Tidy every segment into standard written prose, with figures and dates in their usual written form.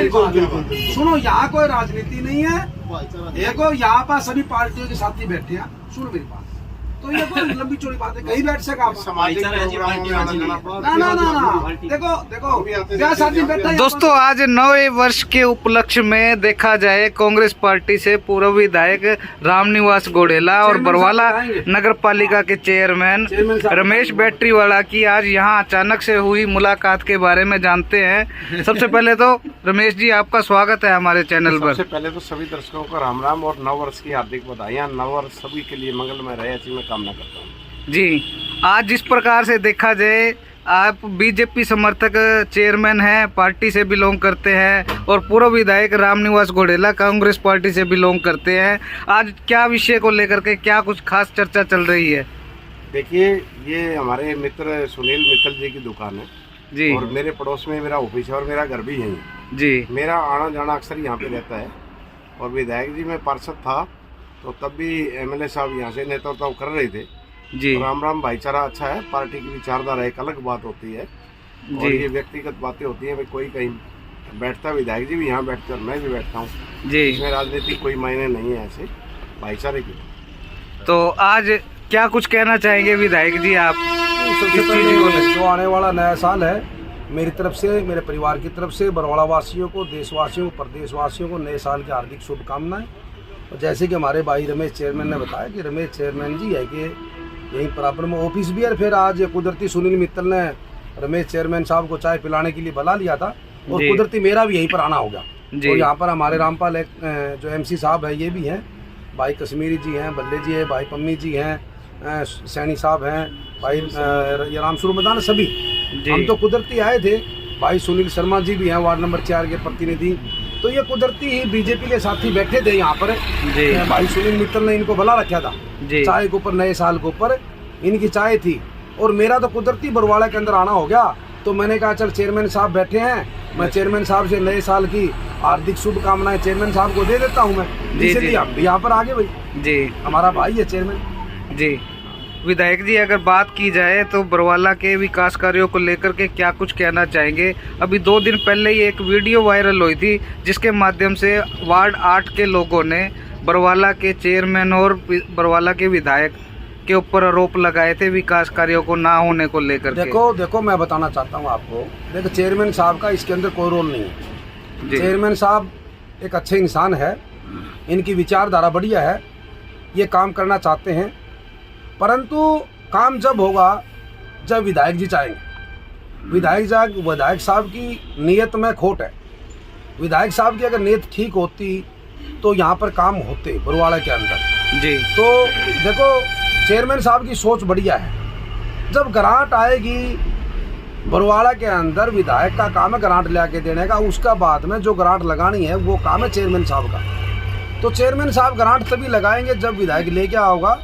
मेरी बात सुनो, यहाँ कोई राजनीति नहीं है। देखो यहाँ पर सभी पार्टियों के साथी बैठे हैं, सुनो मेरी बात। तो ये कोई लंबी चौड़ी बात है, कहीं बैठ सका आप। ना देखो क्या साथी बैठा। दोस्तों आज नवे वर्ष के उपलक्ष्य में देखा जाए कांग्रेस पार्टी से पूर्व विधायक रामनिवास घोड़ेला और बरवाला नगर पालिका के चेयरमैन रमेश बैटरीवाला की आज यहाँ अचानक से हुई मुलाकात के बारे में जानते हैं। सबसे पहले तो रमेश जी आपका स्वागत है हमारे चैनल पर। सबसे पहले तो सभी दर्शकों को राम राम और नव वर्ष की हार्दिक बधाइयाँ। नव वर्ष सभी के लिए मंगलमय रहे, ऐसी मैं कामना करता हूँ। जी, आज जिस प्रकार से देखा जाए आप बीजेपी समर्थक चेयरमैन हैं, पार्टी से बिलोंग करते हैं और पूर्व विधायक रामनिवास घोड़ेला कांग्रेस पार्टी से बिलोंग करते हैं। आज क्या विषय को लेकर के क्या कुछ खास चर्चा चल रही है? देखिए, ये हमारे मित्र सुनील मित्तल जी की दुकान है जी, और मेरे पड़ोस में मेरा ऑफिस है और मेरा घर भी यहीं है जी। मेरा आना जाना अक्सर यहाँ पे रहता है। और विधायक जी में पार्षद था तो तब भी एमएलए साहब यहाँ से नेतृत्व कर रहे थे जी। तो राम राम भाईचारा अच्छा है। पार्टी की विचारधारा एक अलग बात होती है और ये व्यक्तिगत बातें होती हैं। कोई कहीं बैठता, विधायक जी भी यहाँ बैठते और मैं भी बैठता हूँ जी। इसमें राजनीति कोई मायने नहीं है, ऐसे भाईचारे की। तो आज क्या कुछ कहना चाहेंगे विधायक जी आप? सबसे पहले जो आने वाला नया साल है, मेरी तरफ से, मेरे परिवार की तरफ से बरवाड़ा वासियों को, देशवासियों को, प्रदेशवासियों को नए साल की हार्दिक शुभकामनाएं। और जैसे कि हमारे भाई रमेश चेयरमैन ने बताया कि रमेश चेयरमैन जी है कि यहीं बराबर में ऑफिस भी है। फिर आज कुदरती सुनील मित्तल ने रमेश चेयरमैन साहब को चाय पिलाने के लिए बुला लिया था और कुदरती मेरा भी यहीं पर आना होगा। और यहाँ पर हमारे रामपाल जो एमसी साहब है ये भी हैं, भाई कश्मीरी जी हैं, बल्ले जी है, भाई पम्मी जी हैं, सैनी साहब हैं, भाई रामसुर मैदान, सभी हम तो कुदरती आए थे। भाई सुनील शर्मा जी भी हैं, वार्ड नंबर 4 के प्रतिनिधि। तो ये कुदरती ही बीजेपी के साथी बैठे थे यहाँ पर। भाई सुनील मित्तल ने इनको बुला रखा था चाय के ऊपर, नए साल के ऊपर इनकी चाय थी और मेरा तो कुदरती बरवाड़ा के अंदर आना हो गया। तो मैंने कहा चल चेयरमैन साहब बैठे हैं, मैं चेयरमैन साहब से नए साल की हार्दिक शुभकामनाएं चेयरमैन साहब को दे देता हूँ मैं। इसलिए हम भी यहाँ पर आगे भाई जी, हमारा भाई है चेयरमैन जी। विधायक जी अगर बात की जाए तो बरवाला के विकास कार्यों को लेकर के क्या कुछ कहना चाहेंगे? अभी 2 दिन पहले ही एक वीडियो वायरल हुई थी जिसके माध्यम से वार्ड 8 के लोगों ने बरवाला के चेयरमैन और बरवाला के विधायक के ऊपर आरोप लगाए थे विकास कार्यों को ना होने को लेकर। देखो मैं बताना चाहता हूँ आपको, देखो चेयरमैन साहब का इसके अंदर कोई रोल नहीं है। चेयरमैन साहब एक अच्छे इंसान है, इनकी विचारधारा बढ़िया है, ये काम करना चाहते हैं, परंतु काम जब होगा जब विधायक जी चाहेंगे। विधायक साहब की नीयत में खोट है। विधायक साहब की अगर नीयत ठीक होती तो यहाँ पर काम होते बरवाड़ा के अंदर जी। तो देखो चेयरमैन साहब की सोच बढ़िया है। जब ग्रांट आएगी बरवाड़ा के अंदर, विधायक का काम है ग्रांट ले आके देने का, उसका बाद में जो ग्रांट लगानी है वो काम है चेयरमैन साहब का। तो चेयरमैन साहब ग्रांट तभी लगाएंगे जब विधायक लेके होगा।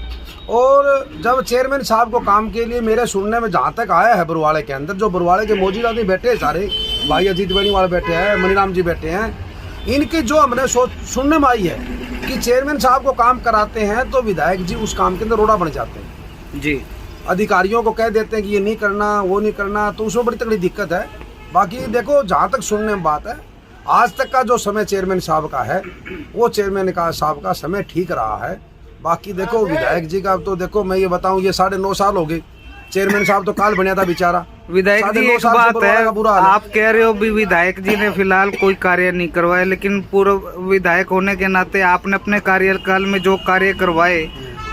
और जब चेयरमैन साहब को काम के लिए मेरे सुनने में जहाँ तक आया है बरवाड़े के अंदर, जो बरवाड़े के मौजूद आदमी बैठे हैं सारे, भाई अजीत बनी वाले बैठे हैं, मनीराम जी बैठे हैं, इनकी जो हमने सुनने में आई है कि चेयरमैन साहब को काम कराते हैं तो विधायक जी उस काम के अंदर रोड़ा बन जाते हैं जी। अधिकारियों को कह देते हैं कि ये नहीं करना, वो नहीं करना, तो उसमें बड़ी तगड़ी दिक्कत है। बाकी देखो जहाँ तक सुनने में बात है, आज तक का जो समय चेयरमैन साहब का है वो चेयरमैन साहब का समय ठीक रहा है। बाकी देखो विधायक जी का तो देखो मैं ये बताऊं, ये 9.5 साल हो गए। चेयरमैन साहब तो काल बनिया था बेचारा। विधायक जी एक बात है, आप कह रहे हो भी विधायक जी ने फिलहाल कोई कार्य नहीं करवाया, लेकिन पूर्व विधायक होने के नाते आपने अपने कार्यकाल में जो कार्य करवाए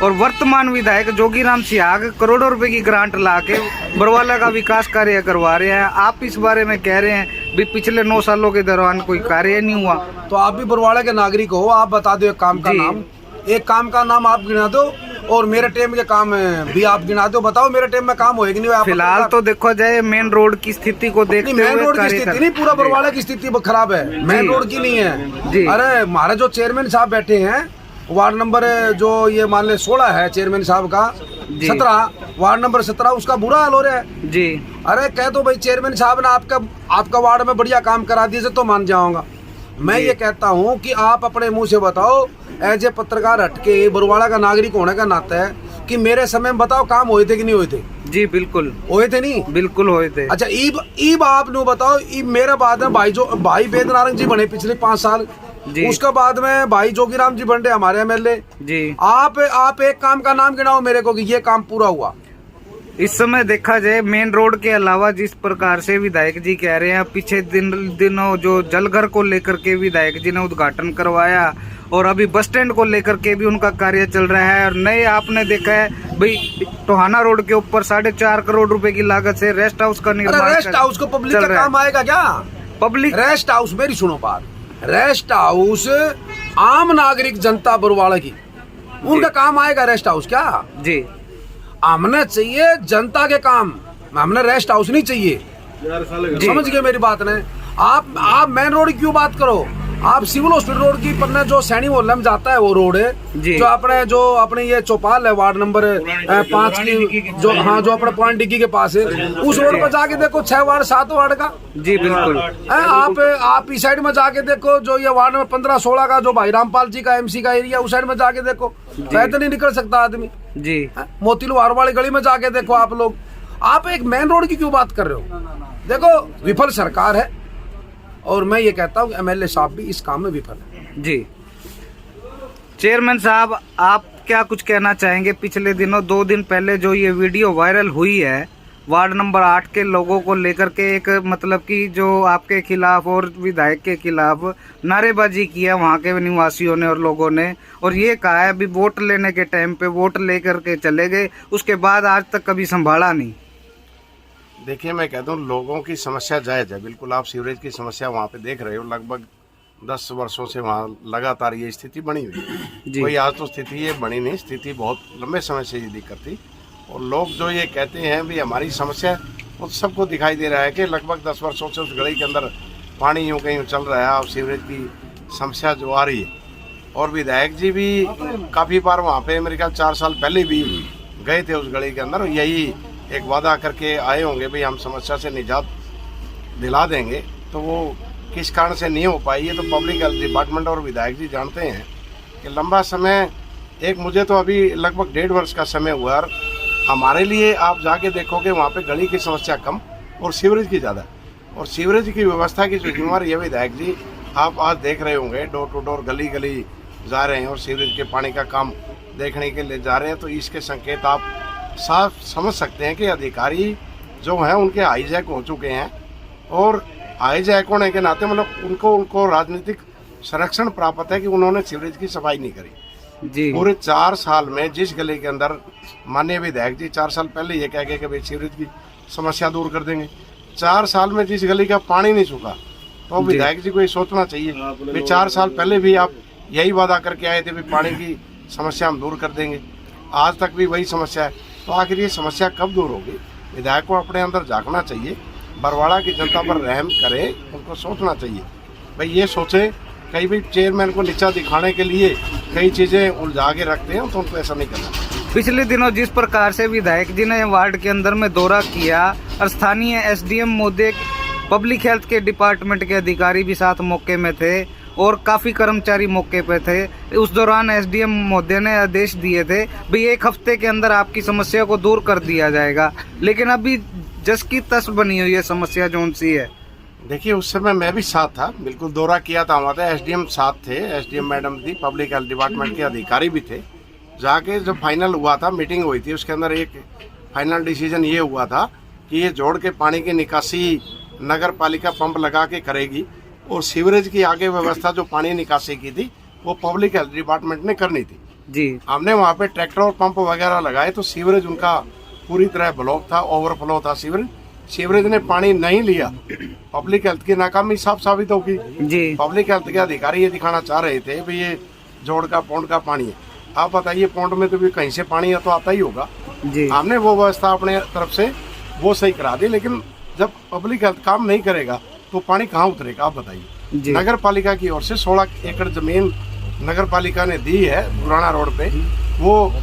और वर्तमान विधायक जोगीराम सियाग करोड़ों रुपए की ग्रांट ला के बरवाला का विकास कार्य करवा रहे हैं, आप इस बारे में कह रहे हैं भी पिछले 9 सालों के दौरान कोई कार्य नहीं हुआ। तो आप भी बरवाला के नागरिक हो, आप बता दो एक काम का नाम, एक काम का नाम आप गिना दो और मेरे टाइम के काम भी आप गिना दो। बताओ मेरे टाइम में काम होएगी नहीं? फिलहाल तो देखो जाए मेन रोड की स्थिति को देखते हुए, मेन रोड की स्थिति नहीं, पूरा बरवाड़ा की स्थिति खराब है, मेन रोड की नहीं है। अरे हमारे जो चेयरमैन साहब बैठे हैं वार्ड नंबर जो ये मान ले 16 है चेयरमैन साहब का, 17 वार्ड नंबर 17, उसका बुरा हाल हो रहा है जी। अरे कह दो भाई चेयरमैन साहब ने आपका वार्ड में बढ़िया काम करा दिए तो मान जाऊंगा। मैं ये कहता हूँ कि आप अपने मुंह से बताओ, एज ए पत्रकार हटके बरवाड़ा का नागरिक होने का नाता है, कि मेरे समय में बताओ काम हुए थे कि नहीं हुए थे? जी बिल्कुल हुए थे, नहीं बिल्कुल हुए थे। अच्छा, ईब आप नु बताओ, ईब मेरे बाद में भाई वेद नारायण जी बने पिछले 5 साल जी। उसके बाद में भाई जोगीराम जी बन रहे हमारे MLA जी। आप एक काम का नाम गिनाओ मेरे को कि ये काम पूरा हुआ। इस समय देखा जाए मेन रोड के अलावा जिस प्रकार से विधायक जी कह रहे हैं, पीछे दिनों जो जलघर को लेकर के विधायक जी ने उद्घाटन करवाया और अभी बस स्टैंड को लेकर के भी उनका कार्य चल रहा है। और नए आपने देखा है भाई टोहाना रोड के ऊपर 4.5 करोड़ रुपए की लागत से रेस्ट हाउस का निर्माण। रेस्ट हाउस को पब्लिक का काम आएगा क्या? पब्लिक रेस्ट हाउस, मेरी सुनो बात, रेस्ट हाउस आम नागरिक जनता बरवाड़ा की, उनका काम आएगा रेस्ट हाउस क्या? जी। हमने चाहिए जनता के काम, हमने रेस्ट हाउस नहीं चाहिए। समझ गए मेरी बात ने? आप मेन रोड की क्यों बात करो? आप सिविल हॉस्पिटल रोड की पर जो सैनी मोहल्ले में जाता है वो रोड है, जो अपने ये चौपाल है वार्ड नंबर 5 की, जो अपने पॉइंट डिग्गी के पास है, उस रोड पर जाके देखो 6 वार्ड 7 वार्ड का। जी बिल्कुल। आप इस साइड में जाके देखो जो ये वार्ड नंबर 15-16 का जो भाई रामपाल जी का MC का एरिया, उस साइड में जाके देखो, पैदल नहीं निकल सकता आदमी। जी। मोतीलवार वाली गली में जाके देखो आप लोग। आप एक मेन रोड की क्यों बात कर रहे हो? देखो विफल सरकार है और मैं ये कहता हूँ MLA साहब भी इस काम में विफल है। जी। चेयरमैन साहब, आप क्या कुछ कहना चाहेंगे? पिछले दिनों 2 दिन पहले जो ये वीडियो वायरल हुई है वार्ड नंबर 8 के लोगों को लेकर के, एक मतलब कि जो आपके खिलाफ और विधायक के खिलाफ नारेबाजी की है वहाँ के निवासियों ने और लोगों ने, और ये कहा है अभी वोट लेने के टाइम पे वोट लेकर के चले गए, उसके बाद आज तक कभी संभाला नहीं। देखिए, मैं कहता हूँ लोगों की समस्या जायज़ है, बिल्कुल। आप सीवरेज की समस्या वहाँ पे देख रहे हो, लगभग 10 वर्षों से वहाँ लगातार ये स्थिति बनी हुई है। कोई आज तो स्थिति ये बनी नहीं, स्थिति बहुत लंबे समय से ये दिक्कत थी। और लोग जो ये कहते हैं भी हमारी समस्या, वो सबको दिखाई दे रहा है कि लगभग 10 वर्षों से उस गली के अंदर पानी यूँ कहीं चल रहा है और सीवरेज की समस्या जो आ रही है। और विधायक जी भी काफ़ी बार वहाँ पे मेरे ख्याल 4 साल पहले भी गए थे उस गली के अंदर, यही एक वादा करके आए होंगे भाई हम समस्या से निजात दिला देंगे। तो वो किस कारण से नहीं हो पाई है तो पब्लिक हेल्थ डिपार्टमेंट और विधायक जी जानते हैं कि लंबा समय, एक मुझे तो अभी लगभग 1.5 वर्ष का समय हुआ, और हमारे लिए आप जाके देखोगे वहाँ पे गली की समस्या कम और सीवरेज की ज़्यादा। और सीवरेज की व्यवस्था की जो जिम्मेवारी है विधायक जी, आप आज देख रहे होंगे डोर टू डोर गली गली जा रहे हैं और सीवरेज के पानी का काम देखने के लिए जा रहे हैं। तो इसके संकेत आप साफ समझ सकते हैं कि अधिकारी जो हैं उनके हाईजैक हो चुके हैं, और हाईजैक होने के नाते मतलब उनको राजनीतिक संरक्षण प्राप्त है कि उन्होंने सीवरेज की सफाई नहीं करी। जी। पूरे 4 साल में जिस गली के अंदर माननीय विधायक जी 4 साल पहले ये कह गए कि भाई सीवरेज की समस्या दूर कर देंगे, 4 साल में जिस गली का पानी नहीं सूखा, तो विधायक जी को ये सोचना चाहिए भाई 4 साल पहले भी आप यही वादा करके आए थे भी पानी की समस्या हम दूर कर देंगे, आज तक भी वही समस्या है। तो आखिर ये समस्या कब दूर होगी? विधायक को अपने अंदर झांकना चाहिए, बरवाड़ा की जनता पर रहम करें, उनको सोचना चाहिए। भाई ये सोचे कई भी चेयरमैन को नीचा दिखाने के लिए कई चीज़ें उलझा के रखते हैं, तो उनको ऐसा नहीं करना। पिछले दिनों जिस प्रकार से विधायक जी ने वार्ड के अंदर में दौरा किया और स्थानीय SDM महोदय, पब्लिक हेल्थ के डिपार्टमेंट के अधिकारी भी साथ मौके में थे और काफ़ी कर्मचारी मौके पे थे, उस दौरान SDM महोदय ने आदेश दिए थे भाई 1 हफ्ते के अंदर आपकी समस्या को दूर कर दिया जाएगा, लेकिन अभी जस की तस बनी हुई है समस्या जो सी है। देखिए, उस समय मैं भी साथ था, बिल्कुल दौरा किया था हमारे, SDM साथ थे, SDM मैडम थी, पब्लिक हेल्थ डिपार्टमेंट के अधिकारी भी थे। जाके जब फाइनल हुआ था, मीटिंग हुई थी, उसके अंदर एक फाइनल डिसीजन ये हुआ था कि ये जोड़ के पानी की निकासी नगर पालिका पंप लगा के करेगी, और सीवरेज की आगे व्यवस्था जो पानी निकासी की थी वो पब्लिक हेल्थ डिपार्टमेंट ने करनी थी। जी। हमने वहाँ पे ट्रैक्टर और पंप वगैरह लगाए, तो सीवरेज उनका पूरी तरह ब्लॉक था, ओवरफ्लो था सीवरेज ने पानी नहीं लिया। पब्लिक हेल्थ की नाकामी साफ साबित होगी। जी। पब्लिक हेल्थ के अधिकारी ये दिखाना चाह रहे थे भाई ये जोड़ का पौंड का पानी है। आप बताइए, पौंड में तो भी कहीं से पानी है तो आता ही होगा। जी। हमने वो व्यवस्था अपने तरफ से वो सही करा दी, लेकिन जब पब्लिक हेल्थ काम नहीं करेगा तो पानी कहाँ उतरेगा? आप बताइए। नगर पालिका की ओर से 16 एकड़ जमीन नगर पालिका ने दी है पुराना रोड पे, वो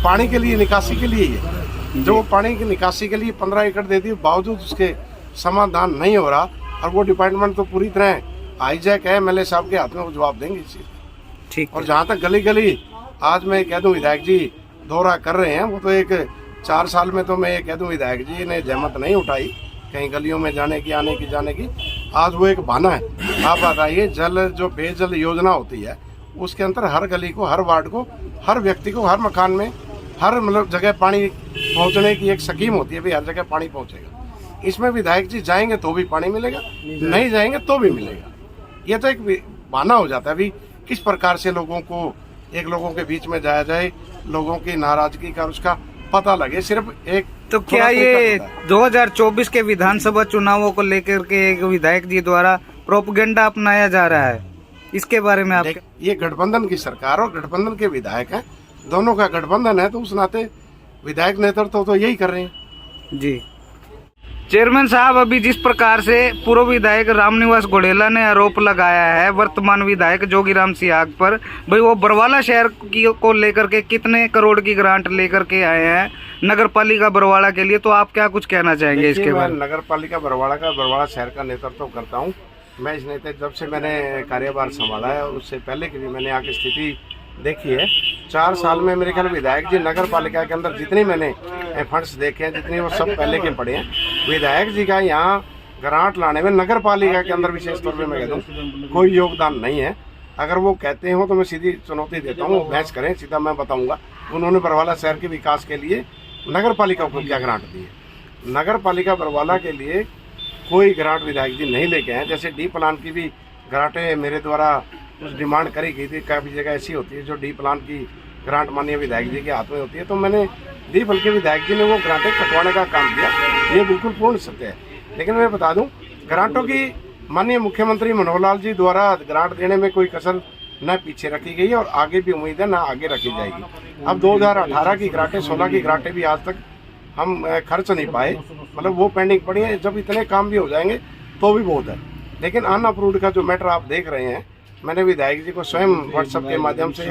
पानी के लिए, निकासी के लिए है। जो पानी की निकासी के लिए 15 एकड़ दे दी, बावजूद उसके समाधान नहीं हो रहा, और वो डिपार्टमेंट तो पूरी तरह हाईजैक है, MLA साहब के हाथ में, वो जवाब देंगे इस चीज। ठीक। और जहाँ तक गली गली, आज मैं कह दूं विधायक जी, दौरा कर रहे हैं। वो तो एक 4 साल में तो मैं ये कह दूं विधायक जी ने जहमत नहीं उठाई कहीं गलियों में जाने की, आने की, जाने की। आज वो एक बहाना है। आप बताइए, जल जो पेयजल योजना होती है उसके अंदर हर गली को, हर वार्ड को, हर व्यक्ति को, हर मकान में, हर मतलब जगह पानी पहुंचने की एक स्कीम होती है, भाई हर जगह पानी पहुंचेगा। इसमें विधायक जी जाएंगे तो भी पानी मिलेगा, नहीं जाएंगे तो भी मिलेगा। ये तो एक बहाना हो जाता है। अभी किस प्रकार से लोगों के बीच में जाया जाए, लोगों की नाराजगी का उसका पता लगे, सिर्फ एक। तो क्या ये 2024 के विधानसभा चुनावों को लेकर के एक विधायक जी द्वारा प्रोपगेंडा अपनाया जा रहा है, इसके बारे में आप? ये गठबंधन की सरकार और गठबंधन के विधायक हैं, दोनों का गठबंधन है, तो उस नाते विधायक नेतृत्व तो यही कर रहे हैं। जी चेयरमैन साहब, अभी जिस प्रकार से पूर्व विधायक रामनिवास घोडेला ने आरोप लगाया है वर्तमान विधायक जोगीराम सियाग पर, भाई वो बरवाला शहर को लेकर के कितने करोड़ की ग्रांट लेकर के आए हैं नगर पालिका बरवाला के लिए, तो आप क्या कुछ कहना चाहेंगे इसके बारे में? नगर पालिका बरवाला शहर का नेतृत्व करता हूँ मैं। इस नेतृत्व जब से मैंने कार्यभार संभाला है और उससे पहले की भी मैंने यहाँ की स्थिति देखी है। 4 साल में मेरे ख्याल विधायक जी नगर पालिका के अंदर जितने मैंने फंड्स देखे हैं, जितने वो सब पहले के पड़े हैं। विधायक जी का यहाँ ग्रांट लाने में नगर पालिका के अंदर विशेष तौर पे मैं कह दूँ कोई योगदान नहीं है। अगर वो कहते हो तो मैं सीधी चुनौती देता हूँ, बहस करें, सीधा मैं बताऊँगा उन्होंने बरवाला शहर के विकास के लिए नगर पालिका को क्या ग्रांट दी है। नगर पालिका बरवाला के लिए कोई ग्रांट विधायक जी नहीं लेके आए। जैसे डी प्लान की भी ग्रांटें मेरे द्वारा कुछ डिमांड करी गई थी, काफ़ी जगह ऐसी होती है जो डी प्लान की ग्रांट माननीय विधायक जी के हाथ में होती है, तो मैंने दी, बल्कि विधायक जी ने वो ग्रांटें कटवाने का काम किया। ये बिल्कुल पूर्ण सत्य है। लेकिन मैं बता दूं, ग्रांटों की माननीय मुख्यमंत्री मनोहर लाल जी द्वारा ग्रांट देने में कोई कसर न पीछे रखी गई है और आगे भी उम्मीद है न आगे रखी जाएगी। अब 2018 की ग्रांटें, 16 की ग्रांटें भी आज तक हम खर्च नहीं पाए, मतलब वो पेंडिंग पड़ी है। जब इतने काम भी हो जाएंगे तो भी बहुत है। लेकिन अनअप्रूव्ड का जो मैटर आप देख रहे हैं, मैंने विधायक जी को स्वयं व्हाट्सएप के माध्यम से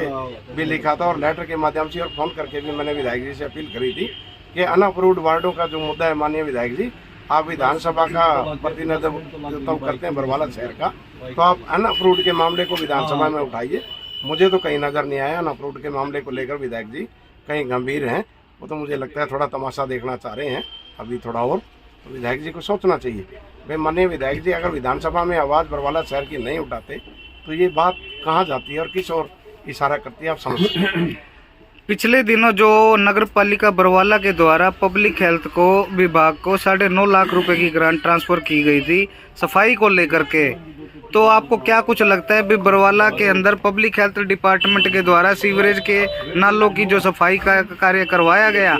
भी लिखा था और लेटर के माध्यम से और फोन करके भी मैंने विधायक जी से अपील करी थी कि अनअप्रूव्ड वार्डों का जो मुद्दा है, माननीय विधायक जी आप विधानसभा का प्रतिनिधित्व करते हैं बरवाला शहर का, तो आप अनअप्रूव्ड के मामले को विधानसभा में उठाइए। मुझे तो कहीं नजर नहीं आया अनअप्रूव्ड के मामले को लेकर विधायक जी कहीं गंभीर हैं। वो तो मुझे लगता है थोड़ा तमाशा देखना चाह रहे हैं अभी थोड़ा और। तो विधायक जी को सोचना चाहिए, भाई माननीय विधायक जी अगर विधानसभा में आवाज़ बरवाला शहर की नहीं उठाते तो ये बात कहाँ जाती है और किस ओर इशारा करती है, आप समझते हैं। पिछले दिनों जो नगर पालिका बरवाला के द्वारा पब्लिक हेल्थ को विभाग को 9.5 लाख रुपए की ग्रांट ट्रांसफर की गई थी सफाई को लेकर के, तो आपको क्या कुछ लगता है भी बरवाला के अंदर पब्लिक हेल्थ डिपार्टमेंट के द्वारा सीवरेज के नालों की जो सफाई का कार्य करवाया गया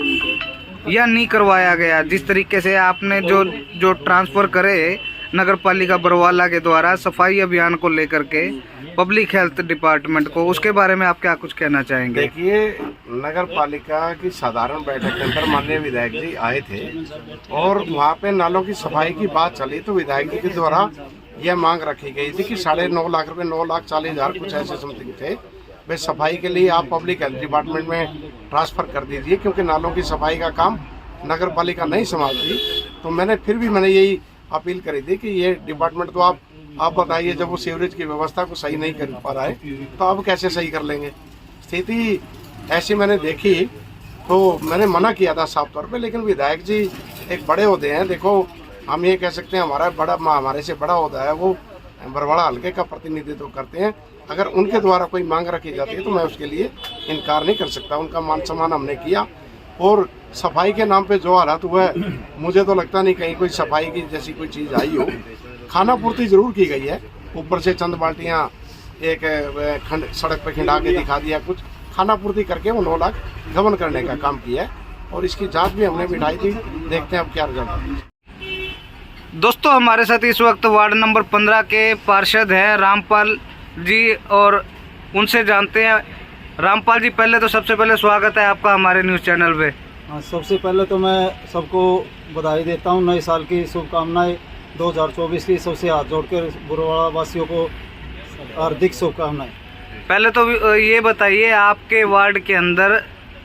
या नहीं करवाया गया? जिस तरीके से आपने जो ट्रांसफर करे नगर पालिका बरवाला के द्वारा सफाई अभियान को लेकर के पब्लिक हेल्थ डिपार्टमेंट को, उसके बारे में आप क्या कुछ कहना चाहेंगे? देखिए, नगर पालिका की साधारण बैठक के अंदर माननीय विधायक जी आए थे और वहाँ पे नालों की सफाई की बात चली, तो विधायक जी के द्वारा यह मांग रखी गई थी कि 9.5 लाख रुपए, 9,40,000 कुछ ऐसे समथिंग थे, भाई सफाई के लिए आप पब्लिक हेल्थ डिपार्टमेंट में ट्रांसफर कर दीजिए, क्योंकि नालों की सफाई का काम नगर पालिका नहीं संभालती। तो मैंने यही अपील करी थी कि ये डिपार्टमेंट तो आप बताइए, जब वो सीवरेज की व्यवस्था को सही नहीं कर पा रहा है तो आप कैसे सही कर लेंगे? स्थिति ऐसी मैंने देखी तो मैंने मना किया था साफ तौर पे, लेकिन विधायक जी एक बड़े होते हैं। देखो, हम ये कह सकते हैं हमारे से बड़ा होता है, वो बरवाड़ा हल्के का प्रतिनिधित्व करते हैं। अगर उनके द्वारा कोई मांग रखी जाती है तो मैं उसके लिए इनकार नहीं कर सकता। उनका मान सम्मान हमने किया और सफाई के नाम पे जो हालात हुआ है, मुझे तो लगता नहीं कहीं कोई सफाई की जैसी कोई चीज़ आई हो। खाना पूर्ति जरूर की गई है, ऊपर से चंद बाल्टियाँ एक सड़क पे खिंडा के दिखा दिया, कुछ खाना पूर्ति करके वो 9 लाख गबन करने का काम किया है और इसकी जांच भी हमने बिठाई थी। देखते हैं अब क्या रिजल्ट है। दोस्तों, हमारे साथ इस वक्त वार्ड नंबर 15 के पार्षद हैं रामपाल जी और उनसे जानते हैं। रामपाल जी, पहले तो सबसे पहले स्वागत है आपका हमारे न्यूज़ चैनल पे। हाँ, सबसे पहले तो मैं सबको बधाई देता हूँ, नए साल की शुभकामनाएं 2024 की सबसे हाथ जोड़कर बरवाड़ा वासियों को हार्दिक शुभकामनाएं। पहले तो ये बताइए, आपके वार्ड के अंदर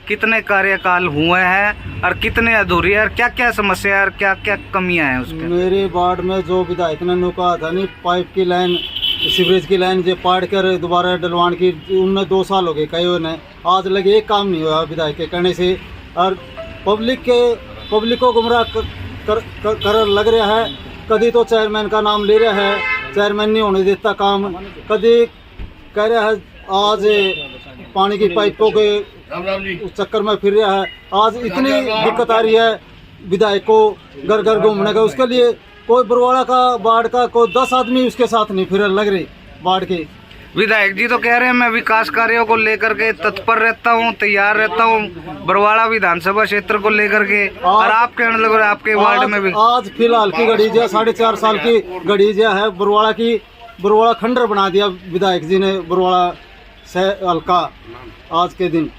कितने कार्यकाल हुए हैं और कितने अधूरे हैं और क्या क्या समस्या और क्या क्या कमियां हैं उसके? मेरे वार्ड में जो विधायक ने कहा था नहीं, पाइप की लाइन, सीवरेज की लाइन जो पाड़ कर दोबारा डलवान की, उनने 2 साल हो गए कई ने, आज लगे एक काम नहीं हुआ विधायक के कहने से। और पब्लिक को गुमराह कर लग रहा है। कभी तो चेयरमैन का नाम ले रहा है, चेयरमैन नहीं होने देता काम। कभी कह रहा है आज पानी की पाइपों के चक्कर में फिर रहा है। आज इतनी दिक्कत आ रही है विधायक को घर घर घूमने का। उसके लिए कोई बरवाड़ा का वार्ड का कोई 10 आदमी उसके साथ नहीं फिर लग रही वार्ड के। विधायक जी तो कह रहे हैं मैं विकास कार्यों को लेकर के तत्पर रहता हूं, तैयार रहता हूं बरवाड़ा विधानसभा क्षेत्र को लेकर के। और आप कहने लग रहे आपके वार्ड में भी आज फिलहाल की गढ़ीजिया 4.5 साल की गढ़ीजिया है बरवाड़ा की। बरवाड़ा खंडर बना दिया विधायक जी ने बरवाड़ा से हल्का। आज के दिन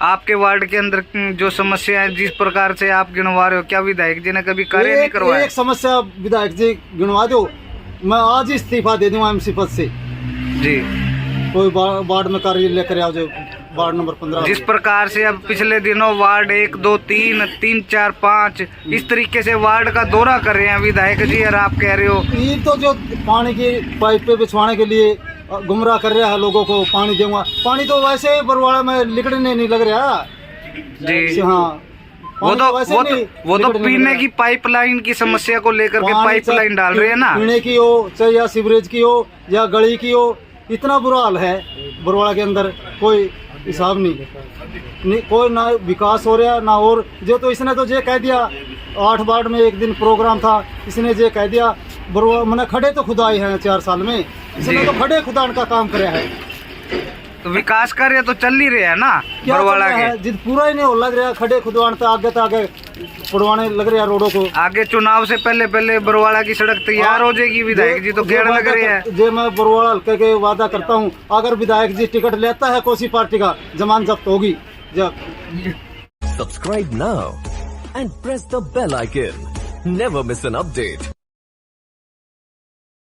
आपके वार्ड के अंदर जो समस्या है जिस प्रकार से आप गिनवा रहे हो, क्या विधायक जी ने कभी कार्य नहीं करवाया? एक समस्या विधायक जी गिनवा दो, मैं आज ही इस्तीफा दे दूंगा एमसी पद से जी। कोई वार्ड में कार्य लेकर आओ जो वार्ड नंबर 15। जिस प्रकार से अब पिछले दिनों वार्ड 1, 2, 3, 3, 4, 5 इस तरीके से वार्ड का दौरा कर रहे हैं विधायक जी, और आप कह रहे हो ये तो जो पानी की पाइप पे बिछवाने के लिए गुमराह कर रहा है लोगों को। पानी दूंगा, पानी तो वैसे बरवाड़ा में लिकड़ने नहीं लग रहा जी। हाँ, वो तो पीने की पाइपलाइन की समस्या को लेकर के पाइपलाइन डाल रहे हैं ना। पीने की हो चाहे या सीवरेज की हो या गली की हो, इतना बुरा हाल है बरवाड़ा के अंदर, कोई हिसाब नहीं। कोई ना विकास हो रहा ना। और जो तो इसने तो ये कह दिया 8 वार्ड में एक दिन प्रोग्राम था, इसने ये कह दिया बरवाड़ा मैंने खड़े तो खुदाए हैं 4 साल में, इसने तो खड़े खुदान का काम कराया है। तो विकास कार्य तो चल ही रहे हैं ना बरवाड़ा के। जिद पूरा ही नहीं हो लग रहा, खड़े खुदवान तो आगे पड़वाने लग रहा रोडों को। आगे चुनाव से पहले बरवाड़ा की सड़क तैयार हो जाएगी, विधायक जी तो कहने लग रहे हैं। जो मैं बरवाड़ा हल्के के वादा करता हूँ, अगर विधायक जी टिकट लेता है कोसी पार्टी का, जमान जब्त होगी। जब subscribe now and press the bell icon, never miss an update.